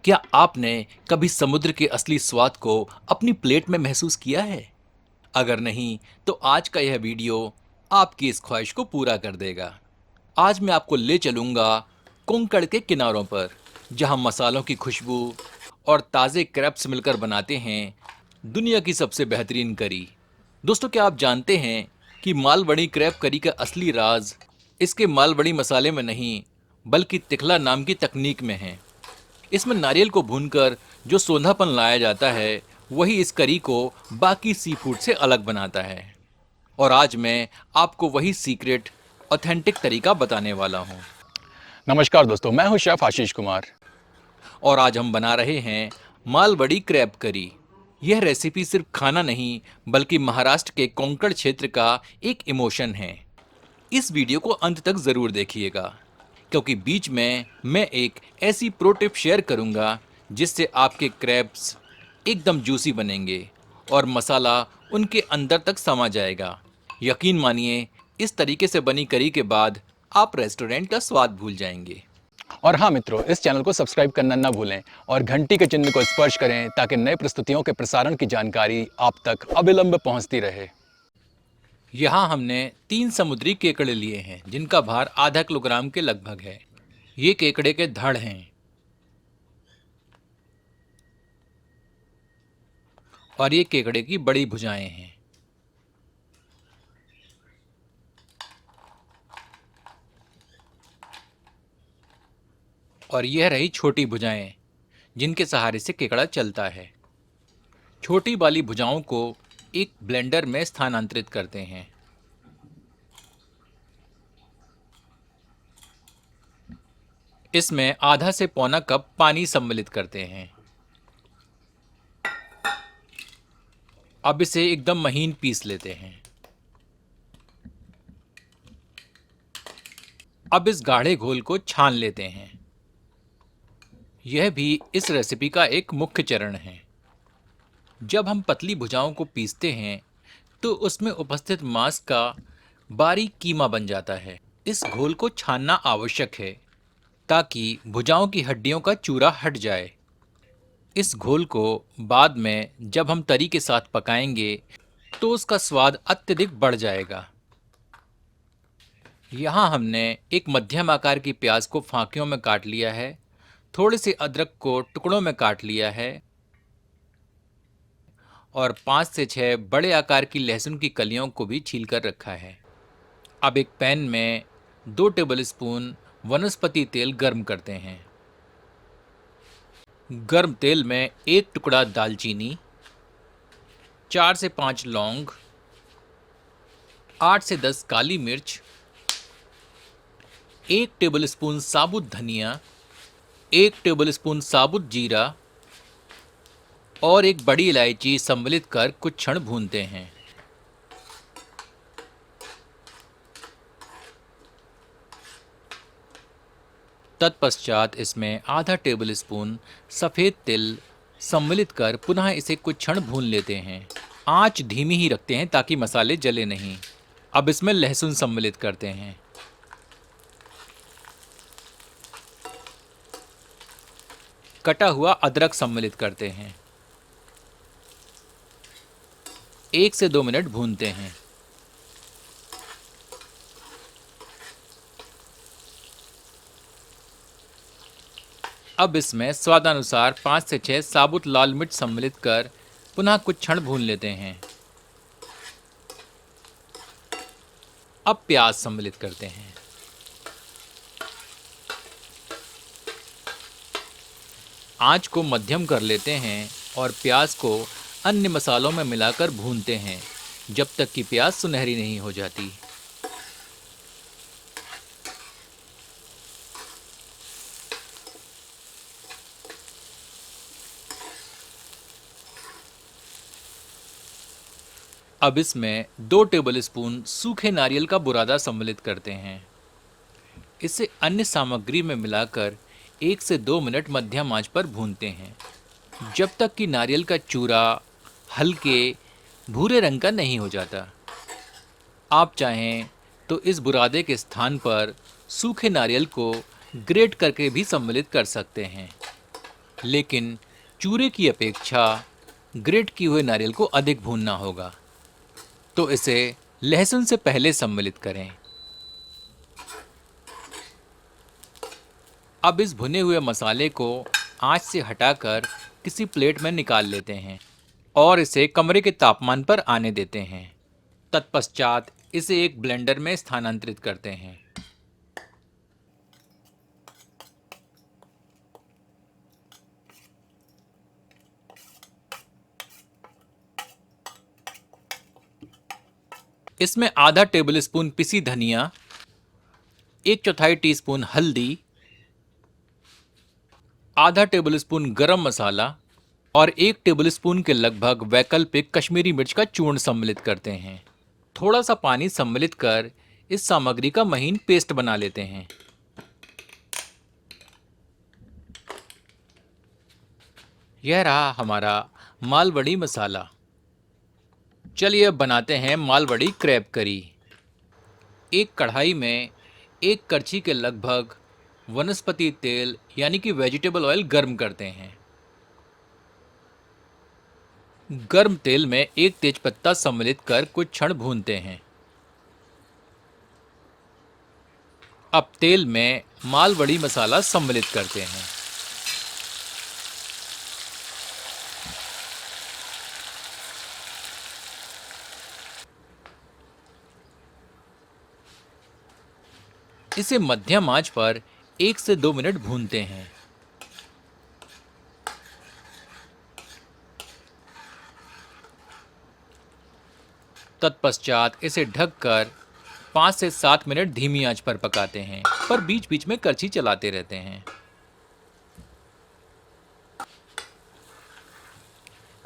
क्या आपने कभी समुद्र के असली स्वाद को अपनी प्लेट में महसूस किया है? अगर नहीं, तो आज का यह वीडियो आपकी इस ख्वाहिश को पूरा कर देगा। आज मैं आपको ले चलूंगा कोंकण के किनारों पर, जहां मसालों की खुशबू और ताज़े क्रैब्स मिलकर बनाते हैं दुनिया की सबसे बेहतरीन करी। दोस्तों, क्या आप जानते हैं कि मालवणी क्रैब करी का असली राज इसके मालवणी मसाले में नहीं, बल्कि तिखला नाम की तकनीक में है। इसमें नारियल को भूनकर जो सोंधापन लाया जाता है, वही इस करी को बाकी सी फूड से अलग बनाता है। और आज मैं आपको वही सीक्रेट, ऑथेंटिक तरीका बताने वाला हूँ। नमस्कार दोस्तों, मैं हूं शेफ आशीष कुमार। और आज हम बना रहे हैं मालवड़ी क्रैब करी। यह रेसिपी सिर्फ खाना नहीं, बल्कि महाराष्ट्र के कोंकण क्षेत्र का एक इमोशन है। इस वीडियो को अंत तक जरूर देखिएगा, क्योंकि बीच में मैं एक ऐसी प्रो टिप शेयर करूंगा जिससे आपके क्रैब्स एकदम जूसी बनेंगे और मसाला उनके अंदर तक समा जाएगा। यकीन मानिए, इस तरीके से बनी करी के बाद आप रेस्टोरेंट का स्वाद भूल जाएंगे। और हाँ मित्रों, इस चैनल को सब्सक्राइब करना ना भूलें और घंटी के चिन्ह को स्पर्श करें ताकि नए प्रस्तुतियों के प्रसारण की जानकारी आप तक अविलंब पहुंचती रहे। यहाँ हमने 3 समुद्री केकड़े लिए हैं, जिनका भार आधा किलोग्राम के लगभग है। ये केकड़े के धड़ हैं और ये केकड़े की बड़ी भुजाएं हैं। और यह रही छोटी भुजाएं, जिनके सहारे से केकड़ा चलता है। छोटी वाली भुजाओं को एक ब्लेंडर में स्थानांतरित करते हैं। इसमें आधा से पौना कप पानी सम्मिलित करते हैं। अब इसे एकदम महीन पीस लेते हैं। अब इस गाढ़े घोल को छान लेते हैं। यह भी इस रेसिपी का एक मुख्य चरण है। जब हम पतली भुजाओं को पीसते हैं, तो उसमें उपस्थित मांस का बारीक कीमा बन जाता है। इस घोल को छानना आवश्यक है, ताकि भुजाओं की हड्डियों का चूरा हट जाए। इस घोल को बाद में जब हम तरी के साथ पकाएंगे, तो उसका स्वाद अत्यधिक बढ़ जाएगा। यहाँ हमने एक मध्यम आकार की प्याज को फांकियों में काट लिया है, थोड़े से अदरक को टुकड़ों में काट लिया है और 5 से 6 बड़े आकार की लहसुन की कलियों को भी छील कर रखा है। अब एक पैन में 2 टेबलस्पून वनस्पति तेल गर्म करते हैं। गर्म तेल में एक टुकड़ा दालचीनी, 4 से 5 लौंग, 8 से 10 काली मिर्च, 1 टेबलस्पून साबुत धनिया, 1 टेबलस्पून साबुत जीरा और एक बड़ी इलायची सम्मिलित कर कुछ क्षण भूनते हैं। तत्पश्चात इसमें आधा टेबलस्पून सफ़ेद तिल सम्मिलित कर पुनः इसे कुछ क्षण भून लेते हैं। आंच धीमी ही रखते हैं ताकि मसाले जले नहीं। अब इसमें लहसुन सम्मिलित करते हैं। कटा हुआ अदरक सम्मिलित करते हैं। 1 से 2 मिनट भूनते हैं। अब इसमें स्वादानुसार 5 से 6 साबुत लाल मिर्च सम्मिलित कर पुनः कुछ क्षण भून लेते हैं। अब प्याज सम्मिलित करते हैं। आंच को मध्यम कर लेते हैं और प्याज को अन्य मसालों में मिलाकर भूनते हैं, जब तक कि प्याज सुनहरी नहीं हो जाती। अब इसमें 2 टेबलस्पून सूखे नारियल का बुरादा सम्मिलित करते हैं। इसे अन्य सामग्री में मिलाकर 1 से 2 मिनट मध्यम आंच पर भूनते हैं, जब तक कि नारियल का चूरा हल्के भूरे रंग का नहीं हो जाता। आप चाहें तो इस बुरादे के स्थान पर सूखे नारियल को ग्रेट करके भी सम्मिलित कर सकते हैं। लेकिन चूरे की अपेक्षा ग्रेट किए हुए नारियल को अधिक भूनना होगा। तो इसे लहसुन से पहले सम्मिलित करें। अब इस भुने हुए मसाले को आंच से हटाकर किसी प्लेट में निकाल लेते हैं और इसे कमरे के तापमान पर आने देते हैं। तत्पश्चात इसे एक ब्लेंडर में स्थानांतरित करते हैं। इसमें आधा टेबल स्पून पिसी धनिया, 1/4 टीस्पून हल्दी, आधा टेबल स्पून गरम मसाला और 1 टेबल स्पून के लगभग वैकल्पिक कश्मीरी मिर्च का चूर्ण सम्मिलित करते हैं। थोड़ा सा पानी सम्मिलित कर इस सामग्री का महीन पेस्ट बना लेते हैं। यह रहा हमारा मालवड़ी मसाला। चलिए अब बनाते हैं मालवड़ी क्रैब करी। एक कढ़ाई में 1 करछी के लगभग वनस्पति तेल यानी कि वेजिटेबल ऑयल गर्म करते हैं। गर्म तेल में 1 तेजपत्ता सम्मिलित कर कुछ क्षण भूनते हैं। अब तेल में मालवड़ी मसाला सम्मिलित करते हैं। इसे मध्यम आंच पर 1 से 2 मिनट भूनते हैं। तत्पश्चात इसे ढककर 5 से 7 मिनट धीमी आंच पर पकाते हैं, पर बीच बीच में करछी चलाते रहते हैं।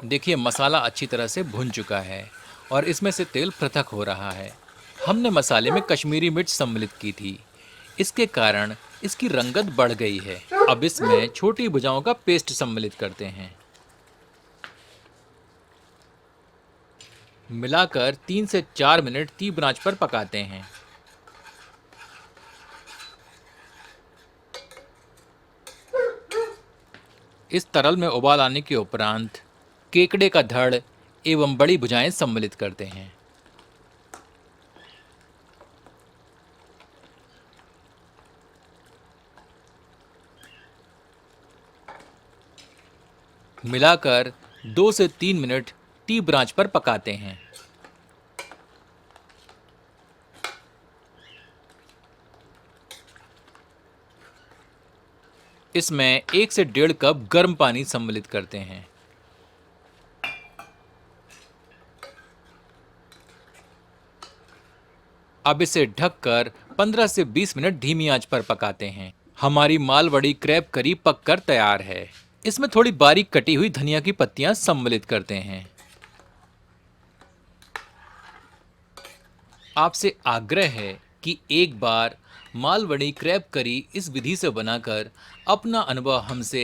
देखिए मसाला अच्छी तरह से भुन चुका है और इसमें से तेल पृथक हो रहा है। हमने मसाले में कश्मीरी मिर्च सम्मिलित की थी, इसके कारण इसकी रंगत बढ़ गई है। अब इसमें छोटी भुजाओं का पेस्ट सम्मिलित करते हैं। मिलाकर 3 से 4 मिनट तीव्र आंच पर पकाते हैं। इस तरल में उबाल आने के उपरांत केकड़े का धड़ एवं बड़ी भुजाएं सम्मिलित करते हैं। मिलाकर 2 से 3 मिनट तीव्र आंच पर पकाते हैं। इसमें 1 से 1.5 कप गर्म पानी सम्मिलित करते हैं। अब इसे ढककर 15 से 20 मिनट धीमी आंच पर पकाते हैं। हमारी मालवड़ी क्रैब करी पककर तैयार है। इसमें थोड़ी बारीक कटी हुई धनिया की पत्तियां सम्मिलित करते हैं। आपसे आग्रह है कि एक बार मालवड़ी क्रैब करी इस विधि से बनाकर अपना अनुभव हमसे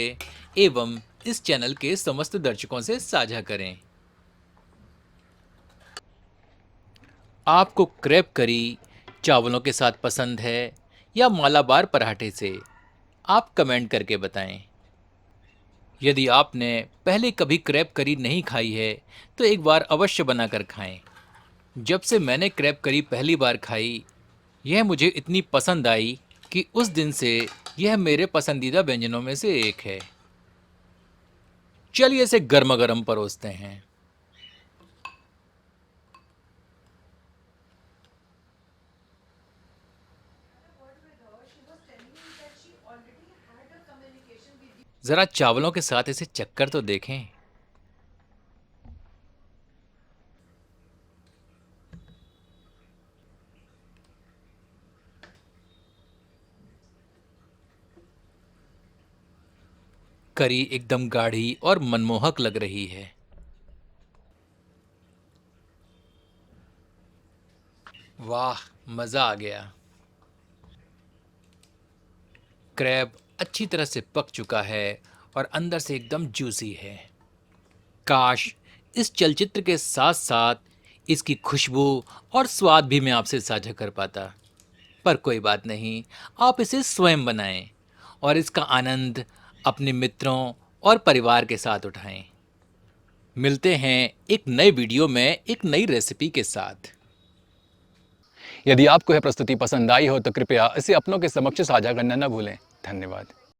एवं इस चैनल के समस्त दर्शकों से साझा करें। आपको क्रैब करी चावलों के साथ पसंद है या मालाबार पराठे से? आप कमेंट करके बताएं। यदि आपने पहले कभी क्रैब करी नहीं खाई है तो एक बार अवश्य बनाकर खाएं। जब से मैंने क्रैब करी पहली बार खाई, यह मुझे इतनी पसंद आई कि उस दिन से यह मेरे पसंदीदा व्यंजनों में से एक है। चलिए इसे गर्मा गर्म परोसते हैं। जरा चावलों के साथ इसे चक्कर तो देखें। करी एकदम गाढ़ी और मनमोहक लग रही है। वाह, मजा आ गया। क्रैब अच्छी तरह से पक चुका है और अंदर से एकदम जूसी है। काश इस चलचित्र के साथ साथ इसकी खुशबू और स्वाद भी मैं आपसे साझा कर पाता, पर कोई बात नहीं। आप इसे स्वयं बनाएं और इसका आनंद अपने मित्रों और परिवार के साथ उठाएं। मिलते हैं एक नए वीडियो में एक नई रेसिपी के साथ। यदि आपको यह प्रस्तुति पसंद आई हो तो कृपया इसे अपनों के समक्ष साझा करना न भूलें। धन्यवाद।